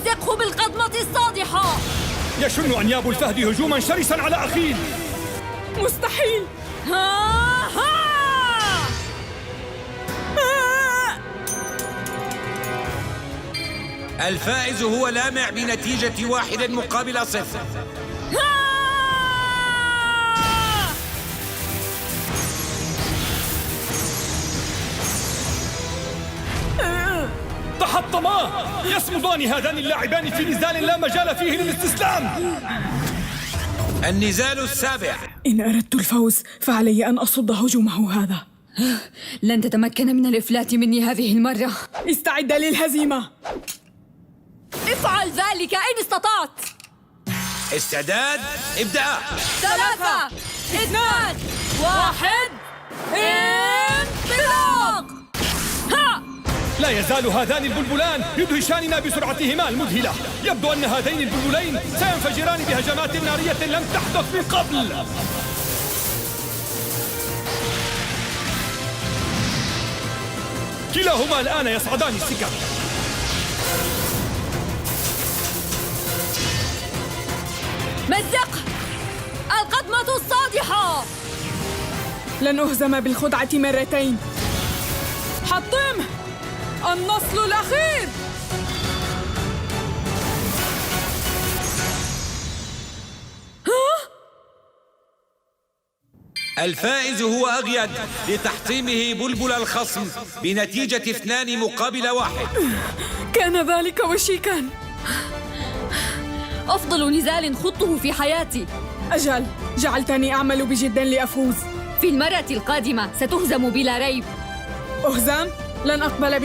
مزقه بالقضمة الصادحة. يشن أنياب الفهد هجوما شرسا على أخيل. مستحيل. الفائز هو لامع بنتيجة 1-0. تحطما! يصمدان هذان اللاعبان في نزال لا مجال فيه للاستسلام. النزال السابع. إن أردت الفوز فعلي أن أصد هجومه هذا. لن تتمكن من الإفلات مني هذه المرة. استعد للهزيمة. افعل ذلك إن استطعت. استعداد، ابدأ. 3 2 1 انطلاق. لا يزال هذان البلبلان يدهشاننا بسرعتهما المذهلة. يبدو أن هذين البلبلين سينفجران بهجمات نارية لم تحدث من قبل. كلاهما الآن يصعدان السكك. مزق القضمة الصادحة. لن أهزم بالخدعة مرتين. حطم النصل الأخير. الفائز هو أغيد لتحطيمه بلبل الخصم بنتيجة 2-1. كان ذلك وشيكا. أفضل نزال خضته في حياتي. أجل، جعلتني أعمل بجد لأفوز. في المرة القادمة ستهزم بلا ريب. أهزم؟ لن أقبل